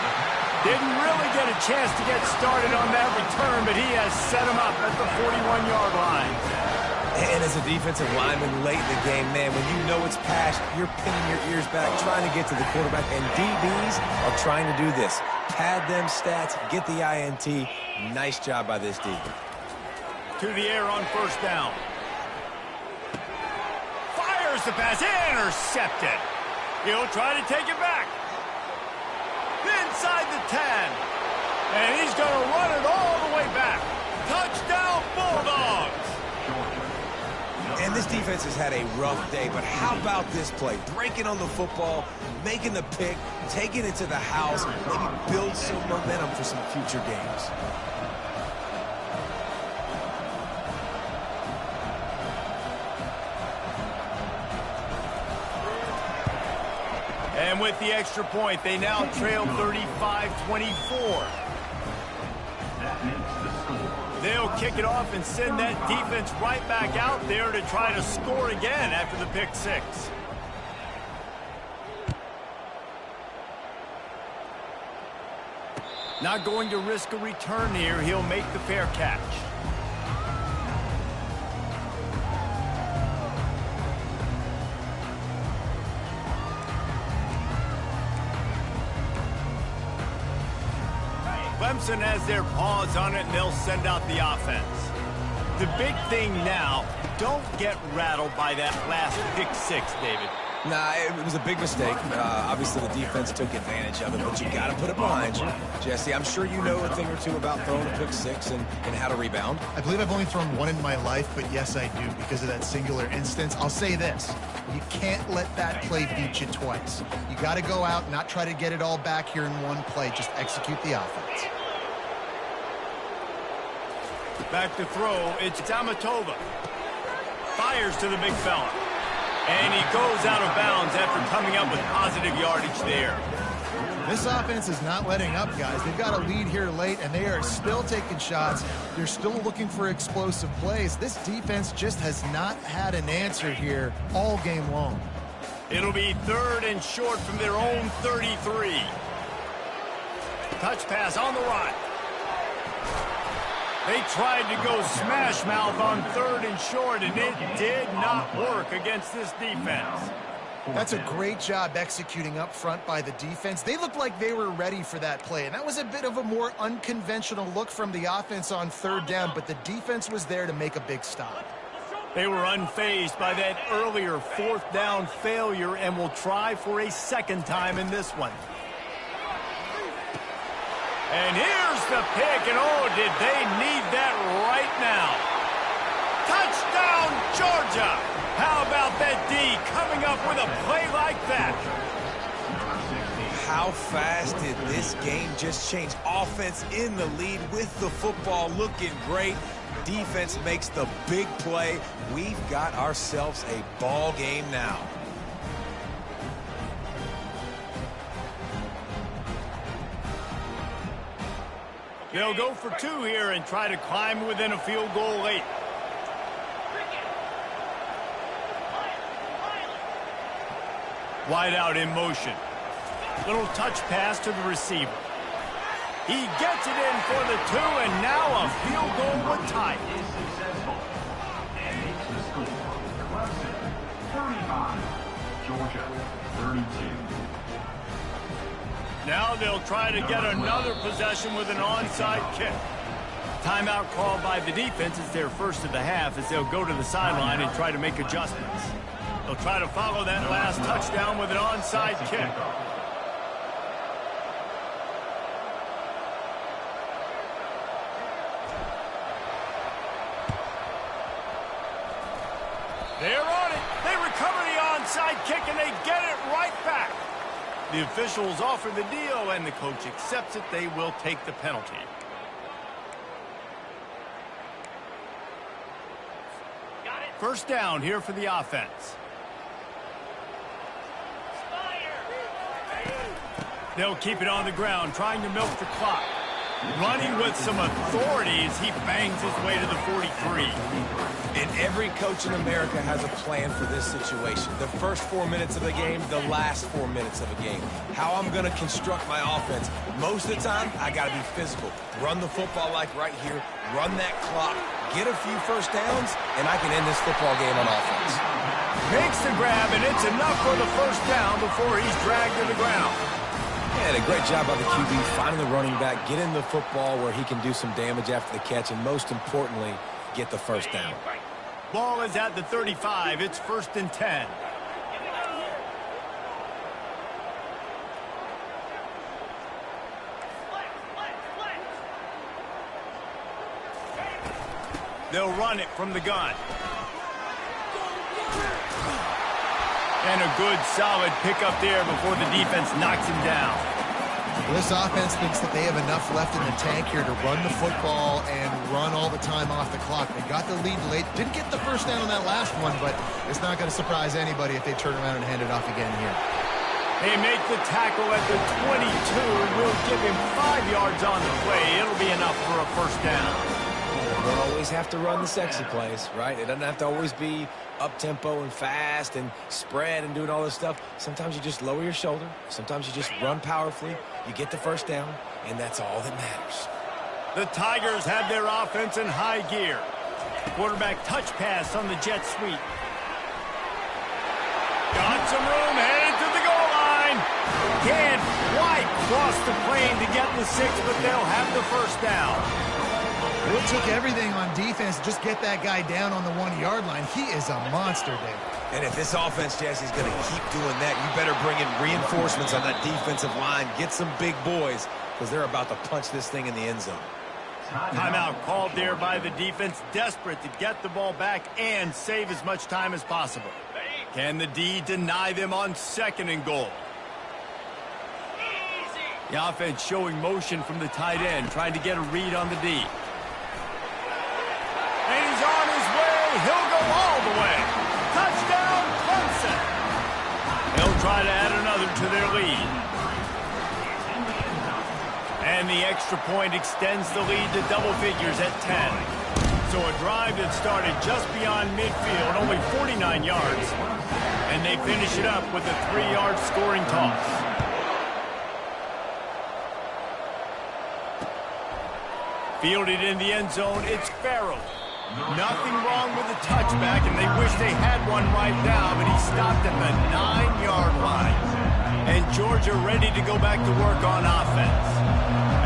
Didn't really get a chance to get started on that return, but he has set him up at the 41-yard line.
And as a defensive lineman late in the game, man, when you know it's passed, you're pinning your ears back, trying to get to the quarterback. And DBs are trying to do this. Pad them stats, get the INT. Nice job by this D.
To the air on first down. Fires the pass. Intercepted. He'll try to take it back. Inside the 10. And he's going to run it all the way back. Touchdown, Bulldogs.
And this defense has had a rough day, but how about this play? Breaking on the football, making the pick, taking it to the house, maybe build some momentum for some future games.
And with the extra point, they now trail 35-24.
That makes the score.
They'll kick it off and send that defense right back out there to try to score again after the pick six. Not going to risk a return here. He'll make the fair catch. Clemson has their paws on it, and they'll send out the offense. The big thing now, don't get rattled by that last pick six, David.
Nah, it was a big mistake. Obviously, the defense took advantage of it, but you got to put it behind you. Jesse, I'm sure you know a thing or two about throwing a pick six and how to rebound.
I believe I've only thrown one in my life, but yes, I do because of that singular instance. I'll say this. You can't let that play beat you twice. You got to go out and not try to get it all back here in one play. Just execute the offense.
Back to throw, it's Tamatova. Fires to the big fella. And he goes out of bounds after coming up with positive yardage there.
This offense is not letting up, guys. They've got a lead here late, and they are still taking shots. They're still looking for explosive plays. This defense just has not had an answer here all game long.
It'll be 3rd and short from their own 33. Touch pass on the right. They tried to go smash mouth on 3rd and short, and it did not work against this defense.
That's a great job executing up front by the defense. They looked like they were ready for that play, and that was a bit of a more unconventional look from the offense on 3rd down, but the defense was there to make a big stop.
They were unfazed by that earlier 4th down failure and will try for a second time in this one. And here's the pick, and oh, did they need that right now. Touchdown, Georgia! How about that D coming up with a play like that?
How fast did this game just change? Offense in the lead with the football looking great. Defense makes the big play. We've got ourselves a ball game now.
They'll go for 2 here and try to climb within a field goal late. Wide out in motion. Little touch pass to the receiver. He gets it in for the 2, and now a field goal would tie it.
Is successful and makes the score. Clemson 35, Georgia 32.
Now they'll try to get another possession with an onside kick. Timeout called by the defense is their first of the half as they'll go to the sideline and try to make adjustments. They'll try to follow that last touchdown with an onside kick. They're on it. They recover the onside kick and they get it right back. The officials offer the deal, and the coach accepts it. They will take the penalty. First down here for the offense. They'll keep it on the ground, trying to milk the clock. Running with some authority as he bangs his way to the 43.
And every coach in America has a plan for this situation. The first 4 minutes of the game, the last 4 minutes of a game. How I'm going to construct my offense. Most of the time, I got to be physical. Run the football like right here. Run that clock. Get a few first downs, and I can end this football game on offense.
Makes the grab, and it's enough for the first down before he's dragged to the ground.
And a great job by the QB finding the running back, getting the football where he can do some damage after the catch, and most importantly, get the first down.
Ball is at the 35. It's 1st and 10. They'll run it from the gun. And a good, solid pickup there before the defense knocks him down.
This offense thinks that they have enough left in the tank here to run the football and run all the time off the clock. They got the lead late. Didn't get the first down on that last one, but it's not going to surprise anybody if they turn around and hand it off again here.
They make the tackle at the 22. Will give him 5 yards on the play. It'll be enough for a first down.
You don't always have to run the sexy plays, right? It doesn't have to always be up-tempo and fast and spread and doing all this stuff. Sometimes you just lower your shoulder. Sometimes you just run powerfully. You get the first down, and that's all that matters.
The Tigers have their offense in high gear. Quarterback touch pass on the jet sweep. Got some room, headed to the goal line. Can't quite cross the plane to get the 6, but they'll have the first down.
It took everything on defense to just get that guy down on the 1-yard line. He is a monster, Dave.
And if this offense, Jesse, is going to keep doing that, you better bring in reinforcements on that defensive line. Get some big boys, because they're about to punch this thing in the end zone.
Timeout called there by the defense, desperate to get the ball back and save as much time as possible. Can the D deny them on 2nd and goal? The offense showing motion from the tight end, trying to get a read on the D. And he's on his way. He'll go all the way. Touchdown, Clemson. They'll try to add another to their lead. And the extra point extends the lead to double figures at 10. So a drive that started just beyond midfield, only 49 yards. And they finish it up with a 3-yard scoring toss. Fielded in the end zone, it's Farrell. Nothing wrong with the touchback, and they wish they had one right now, but he stopped at the 9-yard line. And Georgia ready to go back to work on offense.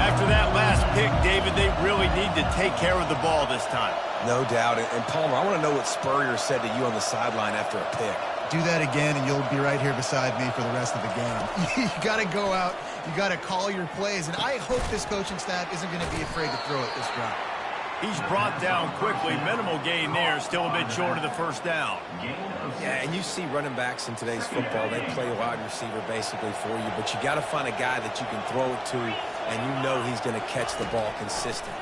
After that last pick, David, they really need to take care of the ball this time.
No doubt. And Palmer, I want to know what Spurrier said to you on the sideline after a pick.
Do that again, and you'll be right here beside me for the rest of the game. You got to go out. You got to call your plays. And I hope this coaching staff isn't going to be afraid to throw it this drive.
He's brought down quickly. Minimal gain there. Still a bit short of the first down.
Yeah, and you see running backs in today's football. They play wide receiver basically for you. But you got to find a guy that you can throw it to, and you know he's going to catch the ball consistently.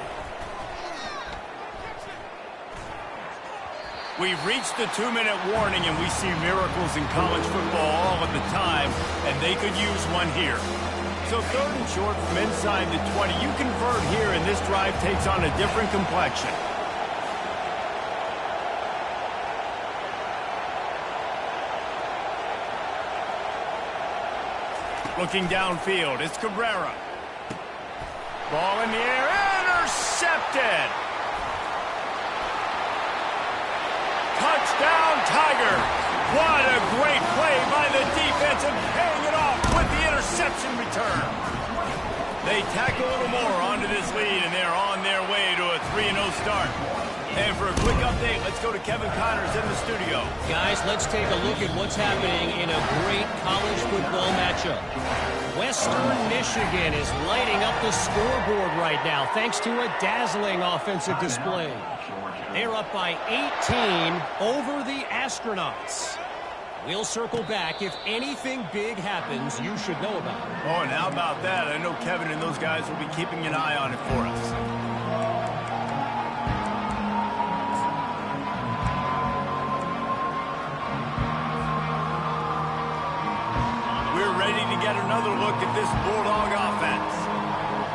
We've reached the 2-minute warning, and we see miracles in college football all of the time, and they could use one here. So 3rd and short from inside the 20. You convert here, and this drive takes on a different complexion. Looking downfield, it's Cabrera. Ball in the air, intercepted! Touchdown, Tiger! What a great play by the defense and paying it off with the interception return. They tack a little more onto this lead, and they're on their way to a 3-0 start. And for a quick update, let's go to Kevin Connors in the studio.
Guys, let's take a look at what's happening in a great college football matchup. Western Michigan is lighting up the scoreboard right now thanks to a dazzling offensive display. They're up by 18 over the Astronauts. We'll circle back. If anything big happens, you should know about it.
Oh, and how about that? I know Kevin and those guys will be keeping an eye on it for us. We're ready to get another look at this Bulldog offense.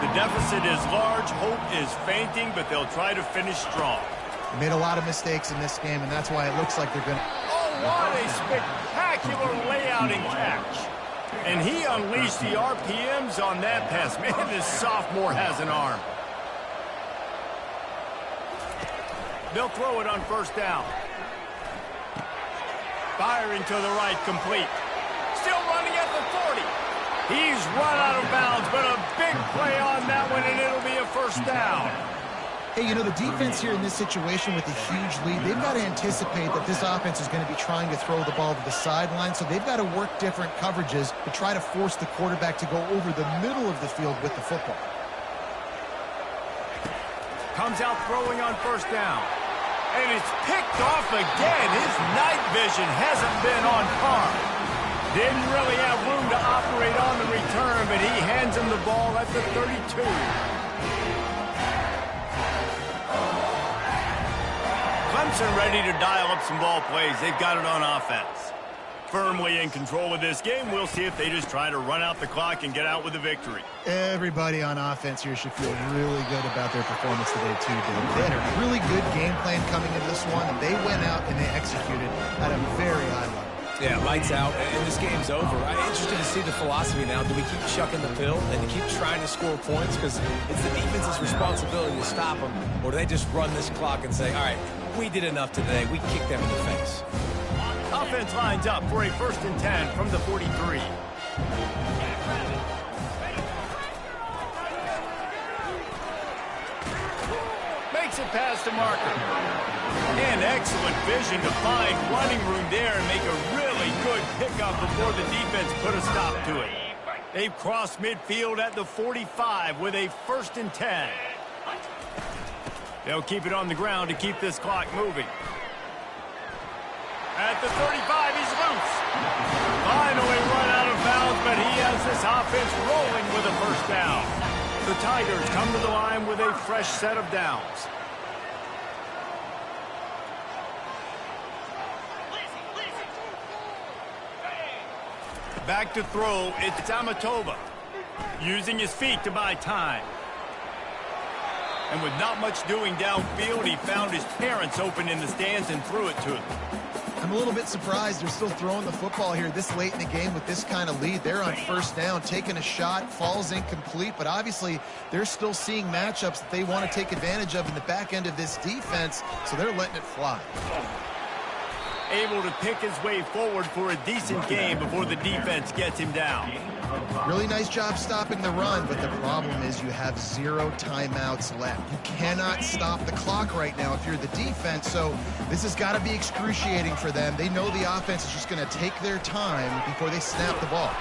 The deficit is large, hope is fainting, but they'll try to finish strong.
They made a lot of mistakes in this game, and that's why it looks like they're going to...
Oh, what a spectacular layout and catch. And he unleashed the RPMs on that pass. Man, this sophomore has an arm. They'll throw it on 1st down. Firing to the right, complete. Still running at the 40. He's run out of bounds, but a big play on that one, and it'll be a 1st down.
Hey, you know, the defense here in this situation with a huge lead, they've got to anticipate that this offense is going to be trying to throw the ball to the sideline, so they've got to work different coverages to try to force the quarterback to go over the middle of the field with the football.
Comes out throwing on 1st down. And it's picked off again. His night vision hasn't been on par. Didn't really have room to operate on the return, but he hands him the ball at the 32. Clemson ready to dial up some ball plays. They've got it on offense. Firmly in control of this game. We'll see if they just try to run out the clock and get out with a victory.
Everybody on offense here should feel really good about their performance today, too, Dave. They had a really good game plan coming into this one, and they went out and they executed at a very high level.
Yeah, lights out, and this game's over. I'm interested to see the philosophy now. Do we keep chucking the pill and keep trying to score points? Because it's the defense's responsibility to stop them. Or do they just run this clock and say, all right, we did enough today. We kicked them in the face.
Offense lines up for a 1st and 10 from the 43. Makes it past the marker. And excellent vision to find running room there and make a really good pickup before the defense put a stop to it. They've crossed midfield at the 45 with a 1st and 10. They'll keep it on the ground to keep this clock moving. At the 35, he's loose. Finally run out of bounds, but he has this offense rolling with a 1st down. The Tigers come to the line with a fresh set of downs. Back to throw, it's Amatova. Using his feet to buy time. And with not much doing downfield, he found his parents open in the stands and threw it to him.
I'm a little bit surprised they're still throwing the football here this late in the game with this kind of lead. They're on 1st down, taking a shot, falls incomplete, but obviously they're still seeing matchups that they want to take advantage of in the back end of this defense, so they're letting it fly.
Able to pick his way forward for a decent game before the defense gets him down.
Really nice job stopping the run, but the problem is you have 0 timeouts left. You cannot stop the clock right now if you're the defense, so this has got to be excruciating for them. They know the offense is just going to take their time before they snap the ball.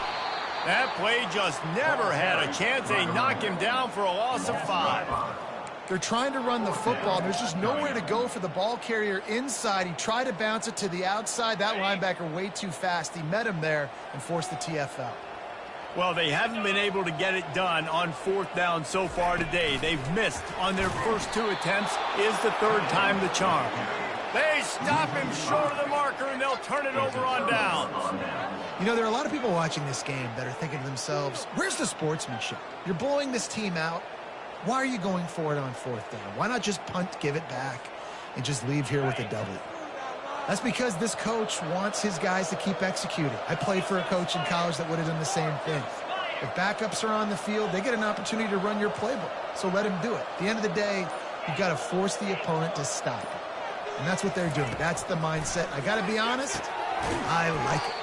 That play just never had a chance. They knock him down for a loss of 5.
They're trying to run the football. There's just nowhere to go for the ball carrier inside. He tried to bounce it to the outside. That linebacker way too fast. He met him there and forced the TFL.
Well, they haven't been able to get it done on 4th down so far today. They've missed on their first 2 attempts. Is the 3rd time the charm. They stop him short of the marker, and they'll turn it over on downs.
You know, there are a lot of people watching this game that are thinking to themselves, where's the sportsmanship? You're blowing this team out. Why are you going for it on 4th down? Why not just punt, give it back, and just leave here with a W? That's because this coach wants his guys to keep executing. I played for a coach in college that would have done the same thing. If backups are on the field, they get an opportunity to run your playbook, so let him do it. At the end of the day, you've got to force the opponent to stop it. And that's what they're doing. That's the mindset. I got to be honest, I like it.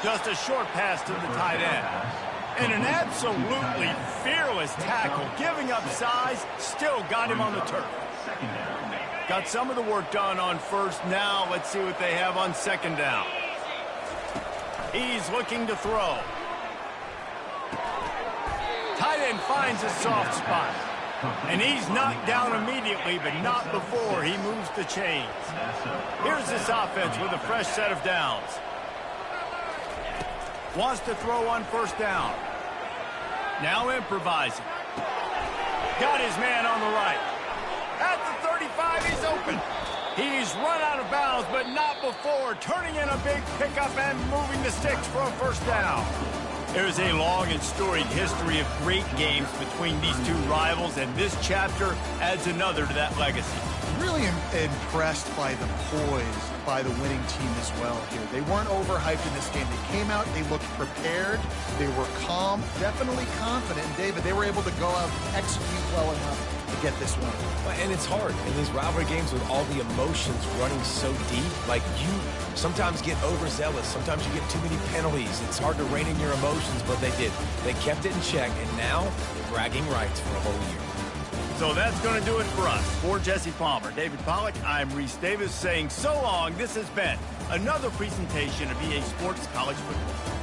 Just a short pass to the tight end. And an absolutely fearless tackle, giving up size, still got him on the turf. Got some of the work done on 1st. Now let's see what they have on 2nd down. He's looking to throw. Tight end finds a soft spot. And he's knocked down immediately, but not before he moves the chains. Here's this offense with a fresh set of downs. Wants to throw on 1st down. Now improvising. Got his man on the right. At the 35, he's open. He's run out of bounds, but not before turning in a big pickup and moving the sticks for a 1st down. There's a long and storied history of great games between these two rivals, and this chapter adds another to that legacy.
Really impressed by the poise by the winning team as well here. They weren't overhyped in this game. They came out, they looked prepared, they were calm, definitely confident. And David, they were able to go out and execute well enough to get this one.
And it's hard in these rivalry games with all the emotions running so deep. Like, you sometimes get overzealous. Sometimes you get too many penalties. It's hard to rein in your emotions, but they did. They kept it in check, and now bragging rights for a whole year.
So that's going to do it for us. For Jesse Palmer, David Pollack, I'm Reese Davis saying so long. This has been another presentation of EA Sports College Football.